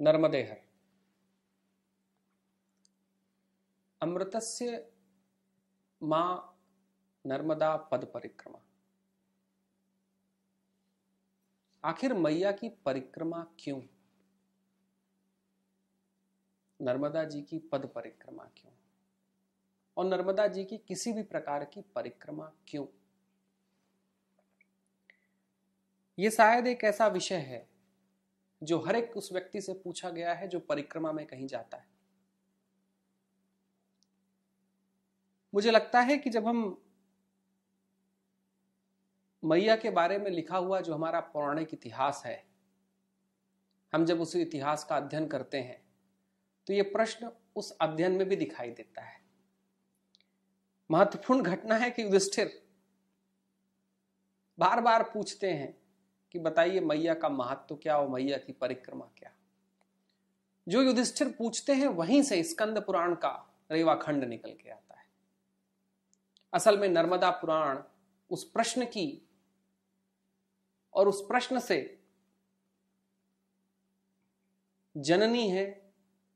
नर्मदेहर अमृतस्य मां नर्मदा पद परिक्रमा। आखिर मैया की परिक्रमा क्यों? नर्मदा जी की पद परिक्रमा क्यों? और नर्मदा जी की किसी भी प्रकार की परिक्रमा क्यों? यह शायद एक ऐसा विषय है जो हर एक उस व्यक्ति से पूछा गया है जो परिक्रमा में कहीं जाता है। मुझे लगता है कि जब हम मैया के बारे में लिखा हुआ जो हमारा पौराणिक इतिहास है, हम जब उस इतिहास का अध्ययन करते हैं तो ये प्रश्न उस अध्ययन में भी दिखाई देता है। महत्वपूर्ण घटना है कि युधिष्ठिर बार बार पूछते हैं कि बताइए मैया का महत्व क्या और मैया की परिक्रमा क्या। जो युधिष्ठिर पूछते हैं वहीं से स्कंद पुराण का रेवाखंड निकल के आता है। असल में नर्मदा पुराण उस प्रश्न की और उस प्रश्न से जननी है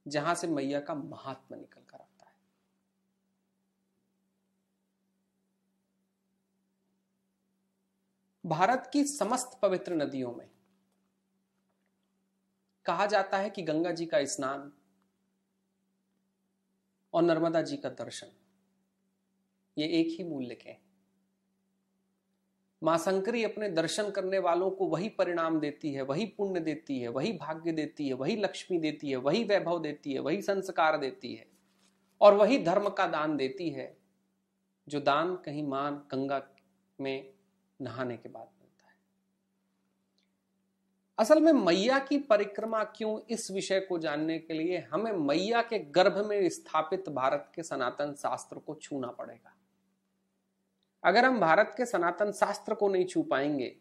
जहां से मैया का महात्मा निकल कर आता है। भारत की समस्त पवित्र नदियों में कहा जाता है कि गंगा जी का स्नान और नर्मदा जी का दर्शन ये एक ही मूल्य के हैं। मां शंकरी अपने दर्शन करने वालों को वही परिणाम देती है, वही पुण्य देती है, वही भाग्य देती है, वही लक्ष्मी देती है, वही वैभव देती है, वही संस्कार देती है और वही धर्म का दान देती है जो दान कहीं मां गंगा में नहाने के बाद मिलता है। असल में मैया की परिक्रमा क्यों, इस विषय को जानने के लिए हमें मैया के गर्भ में स्थापित भारत के सनातन शास्त्र को छूना पड़ेगा। अगर हम भारत के सनातन शास्त्र को नहीं छू पाएंगे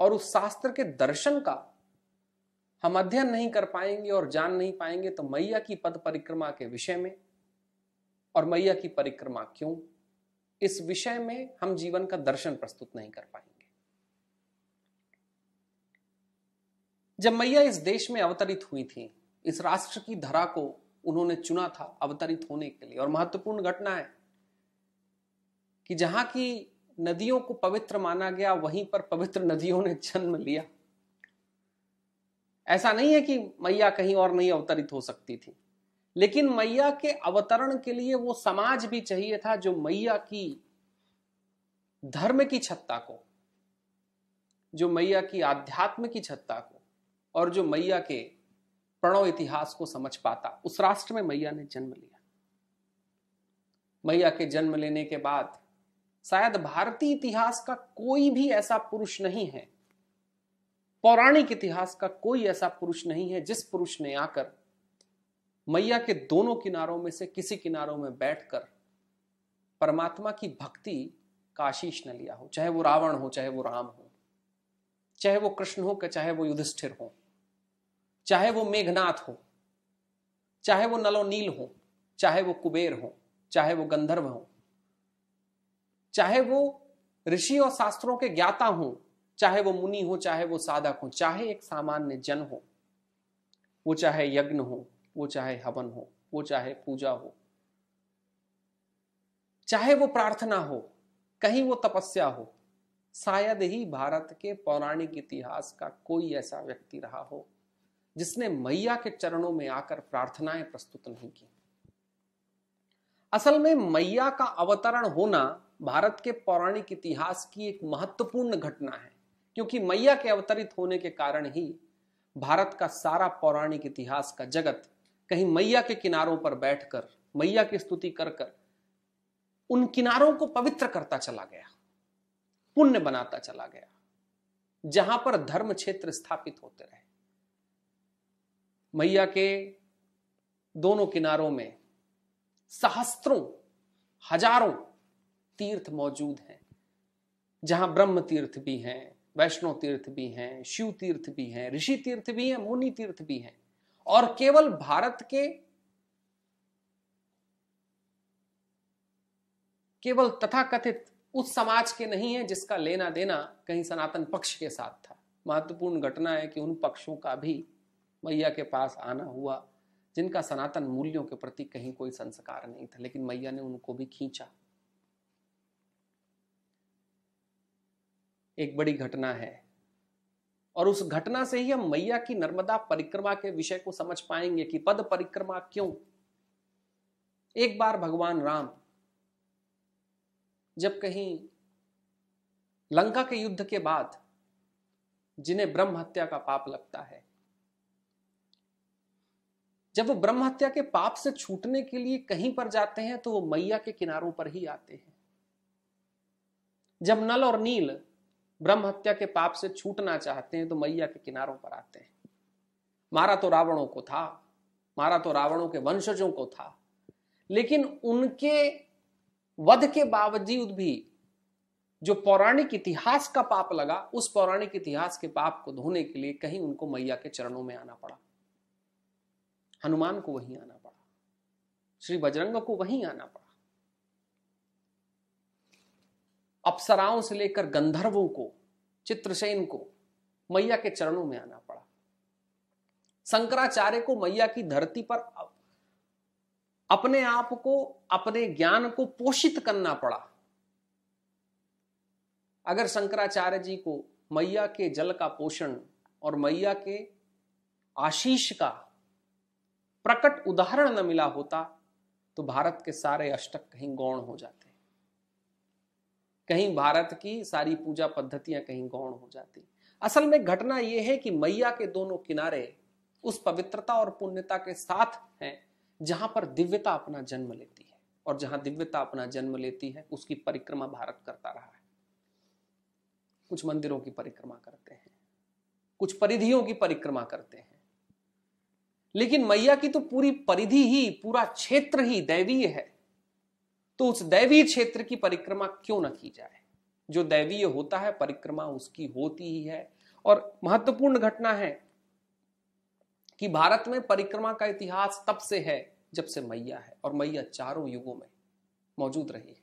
और उस शास्त्र के दर्शन का हम अध्ययन नहीं कर पाएंगे और जान नहीं पाएंगे तो मैया की पद परिक्रमा के विषय में और मैया की परिक्रमा क्यों, इस विषय में हम जीवन का दर्शन प्रस्तुत नहीं कर पाएंगे। जब मैया इस देश में अवतरित हुई थी, इस राष्ट्र की धरा को उन्होंने चुना था अवतरित होने के लिए। और महत्वपूर्ण घटना है कि जहां की नदियों को पवित्र माना गया वहीं पर पवित्र नदियों ने जन्म लिया। ऐसा नहीं है कि मैया कहीं और नहीं अवतरित हो सकती थी, लेकिन मैया के अवतरण के लिए वो समाज भी चाहिए था जो मैया की धर्म की छत्ता को, जो मैया की आध्यात्म की छत्ता को और जो मैया के प्रणव इतिहास को समझ पाता। उस राष्ट्र में मैया ने जन्म लिया। मैया के जन्म लेने के बाद शायद भारतीय इतिहास का कोई भी ऐसा पुरुष नहीं है, पौराणिक इतिहास का कोई ऐसा पुरुष नहीं है जिस पुरुष ने आकर मैया के दोनों किनारों में से किसी किनारों में बैठकर परमात्मा की भक्ति का आशीष न लिया हो। चाहे वो रावण हो, चाहे वो राम हो, चाहे वो कृष्ण हो, चाहे वो युधिष्ठिर हो, चाहे वो मेघनाथ हो, चाहे वो नलोनील हो, चाहे वो कुबेर हो, चाहे वो गंधर्व हो, चाहे वो ऋषि और शास्त्रों के ज्ञाता हो, चाहे वो मुनि हो, चाहे वो साधक हो, चाहे एक सामान्य जन हो, वो चाहे यज्ञ हो, वो चाहे हवन हो, वो चाहे पूजा हो, चाहे वो प्रार्थना हो, कहीं वो तपस्या हो, शायद ही भारत के पौराणिक इतिहास का कोई ऐसा व्यक्ति रहा हो जिसने मैया के चरणों में आकर प्रार्थनाएं प्रस्तुत नहीं की। असल में मैया का अवतरण होना भारत के पौराणिक इतिहास की एक महत्वपूर्ण घटना है, क्योंकि मैया के अवतरित होने के कारण ही भारत का सारा पौराणिक इतिहास का जगत कहीं मैया के किनारों पर बैठकर मैया की स्तुति कर कर उन किनारों को पवित्र करता चला गया, पुण्य बनाता चला गया, जहां पर धर्म क्षेत्र स्थापित होते रहे। मैया के दोनों किनारों में सहस्त्रों हजारों तीर्थ मौजूद हैं, जहां ब्रह्म तीर्थ भी हैं, वैष्णव तीर्थ भी हैं, शिव तीर्थ भी हैं, ऋषि तीर्थ भी हैं, मुनि तीर्थ भी हैं। और केवल भारत के केवल तथाकथित उस समाज के नहीं है जिसका लेना देना कहीं सनातन पक्ष के साथ था। महत्वपूर्ण घटना है कि उन पक्षों का भी मैया के पास आना हुआ जिनका सनातन मूल्यों के प्रति कहीं कोई संस्कार नहीं था, लेकिन मैया ने उनको भी खींचा। एक बड़ी घटना है, और उस घटना से ही हम मैया की नर्मदा परिक्रमा के विषय को समझ पाएंगे कि पद परिक्रमा क्यों। एक बार भगवान राम जब कहीं लंका के युद्ध के बाद, जिन्हें ब्रह्म हत्या का पाप लगता है, जब वो ब्रह्म हत्या के पाप से छूटने के लिए कहीं पर जाते हैं तो वो मैया के किनारों पर ही आते हैं। जब नल और नील ब्रह्म हत्या के पाप से छूटना चाहते हैं तो मैया के किनारों पर आते हैं। मारा तो रावणों को था, मारा तो रावणों के वंशजों को था, लेकिन उनके वध के बावजूद भी जो पौराणिक इतिहास का पाप लगा, उस पौराणिक इतिहास के पाप को धोने के लिए कहीं उनको मैया के चरणों में आना पड़ा। हनुमान को वहीं आना पड़ा, श्री बजरंग को वहीं आना पड़ा, अप्सराओं से लेकर गंधर्वों को, चित्रसेन को मैया के चरणों में आना पड़ा। शंकराचार्य को मैया की धरती पर अपने आप को, अपने ज्ञान को पोषित करना पड़ा। अगर शंकराचार्य जी को मैया के जल का पोषण और मैया के आशीष का प्रकट उदाहरण न मिला होता तो भारत के सारे अष्टक कहीं गौण हो जाते, कहीं भारत की सारी पूजा पद्धतियां कहीं गौण हो जाती। असल में घटना यह है कि मैया के दोनों किनारे उस पवित्रता और पुण्यता के साथ हैं जहां पर दिव्यता अपना जन्म लेती है, और जहां दिव्यता अपना जन्म लेती है उसकी परिक्रमा भारत करता रहा है। कुछ मंदिरों की परिक्रमा करते हैं, कुछ परिधियों की परिक्रमा करते हैं, लेकिन मैया की तो पूरी परिधि ही, पूरा क्षेत्र ही दैवीय है। तो उस दैवीय क्षेत्र की परिक्रमा क्यों न की जाए। जो दैवीय होता है परिक्रमा उसकी होती ही है। और महत्वपूर्ण घटना है कि भारत में परिक्रमा का इतिहास तब से है जब से मैया है, और मैया चारों युगों में मौजूद रही है।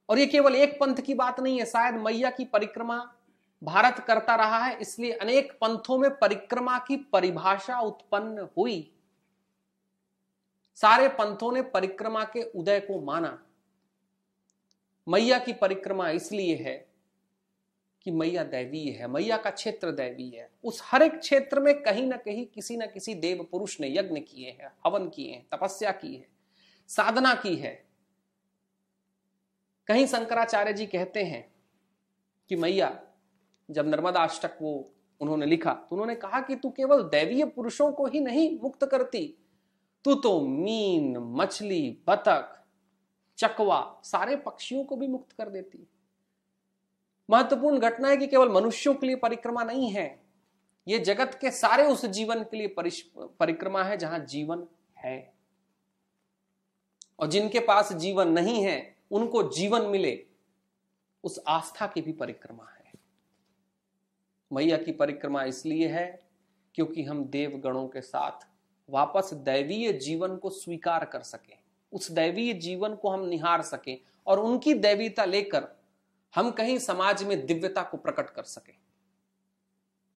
और ये केवल एक पंथ की बात नहीं है। शायद मैया की परिक्रमा भारत करता रहा है, इसलिए अनेक पंथों में परिक्रमा की परिभाषा उत्पन्न हुई। सारे पंथों ने परिक्रमा के उदय को माना। मैया की परिक्रमा इसलिए है कि मैया दैवीय है, मैया का क्षेत्र दैवीय है। उस हर एक क्षेत्र में कहीं ना कहीं किसी न किसी देव पुरुष ने यज्ञ किए हैं, हवन किए हैं, तपस्या की है, साधना की है। कहीं शंकराचार्य जी कहते हैं कि मैया जब नर्मदा अष्टक वो उन्होंने लिखा तो उन्होंने कहा कि तू केवल दैवीय पुरुषों को ही नहीं मुक्त करती, तू तो मीन, मछली, बतख, चकवा, सारे पक्षियों को भी मुक्त कर देती। महत्वपूर्ण घटना है कि केवल मनुष्यों के लिए परिक्रमा नहीं है, यह जगत के सारे उस जीवन के लिए परिक्रमा है जहां जीवन है, और जिनके पास जीवन नहीं है उनको जीवन मिले, उस आस्था की भी परिक्रमा है। मैया की परिक्रमा इसलिए है क्योंकि हम देवगणों के साथ वापस दैवीय जीवन को स्वीकार कर सकें, उस दैवीय जीवन को हम निहार सकें, और उनकी दैवीयता लेकर हम कहीं समाज में दिव्यता को प्रकट कर सकें।